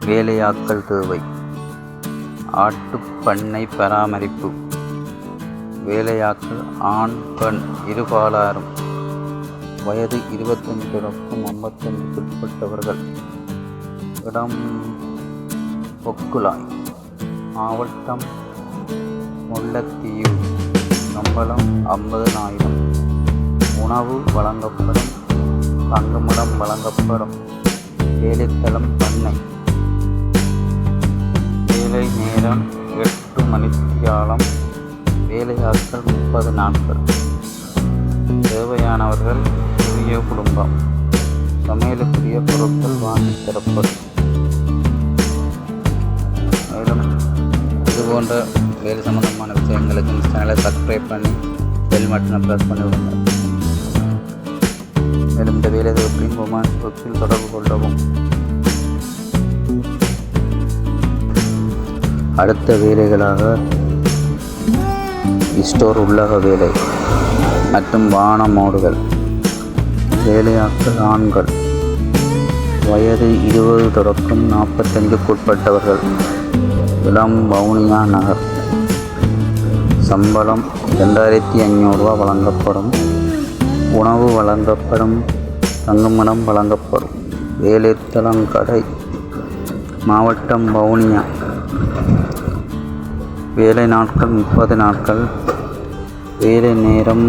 வேலையாட்கள் தேவை. ஆட்டுப் பண்ணை பராமரிப்பு. வேலையாட்கள் ஆண் பெண் இருபாலாரும். வயது 25 தொடக்கம் 55 உட்பட்டவர்கள். இடம் பொக்குலாய், மாவட்டம் முல்லைத்தீவு. சம்பளம் 50,000. உணவு வழங்கப்படும். தங்குமிடம் வழங்கப்படும். வேலைத்தளம் பண்ணை. வேலை நேரம் 8 மணித்தியாலம். வேலையாட்கள் 30 நாட்கள். தேவையானவர்கள் சிறிய குடும்பம். சமையலுக்குரிய பொருட்கள் வாங்கித் தரப்படும். மேலும் இதுபோன்ற வேலை சம்பந்தமான விஷயங்களுக்கு இந்த சேனலை சப்ஸ்கிரைப் பண்ணி பெல் பட்டனை ப்ரெஸ் பண்ணி விடுங்க. மேலும் இந்த வேலை தொகுப்பின் கொமெண்ட் பாக்ஸில் தொடர்பு கொள்ளவும். அடுத்த வேலைகளாக ஸ்டோர் உள்ளக வேலை மற்றும் வான மோடுகள். வேலையாட்கள் ஆண்கள். வயது 20 தொடக்கம் 45 உட்பட்டவர்கள். இடம் வவுனியா நகர். சம்பளம் 2500 வழங்கப்படும். உணவு வழங்கப்படும். தங்குமிடம் வழங்கப்படும். வேலைத்தளம் கடை. மாவட்டம் வவுனியா. வேலை நாட்கள் 30 நாட்கள். வேலை நேரம்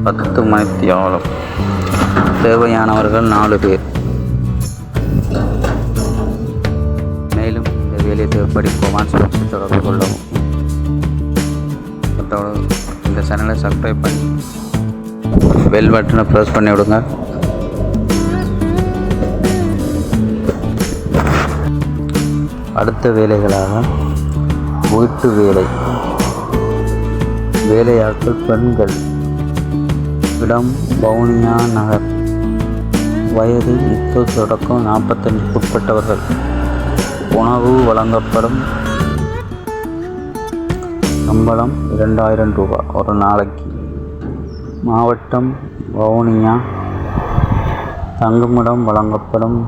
10 மணித்தியாலம். தேவையானவர்கள் 4 பேர். மேலும் இந்த வேலை தேவைப்படி கொமெண்ட்ஸ் பாக்ஸில் தொடர்பு கொள்ளவும். இந்த சேனலை சப்ஸ்கிரைப் பண்ணி பெல் பட்டனை ப்ரெஸ் பண்ணி விடுங்க. அடுத்த வேலைகளாக வீட்டு வேலை. வேலையாட்கள் பெண்கள். இடம் வவுனியா நகர். வயது 30 தொடக்கம் 45 உட்பட்டவர்கள். உணவு வழங்கப்படும். சம்பளம் 2000 ஒரு நாளைக்கு. மாவட்டம் வவுனியா. தங்குமிடம் வழங்கப்படும்.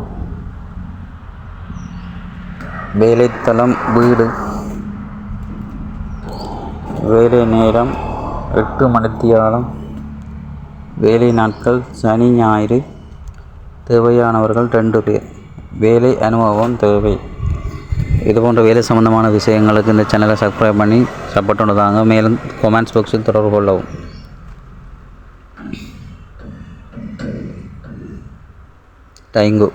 வேலைத்தளம் வீடு. வேலை நேரம் 8 மணித்தியாலம். வேலை நாட்கள் சனி ஞாயிறு. தேவையானவர்கள் 2 பேர். வேலை அனுபவம் தேவை. இதுபோன்ற வேலை சம்பந்தமான விஷயங்களுக்கு இந்த சேனலை சப்ஸ்கிரைப் பண்ணி சப்போர்ட் பண்ணுதாங்க. மேலும் கொமெண்ட்ஸ் பாக்ஸில் தொடர்பு கொள்ளவும். தேங்க்யூ.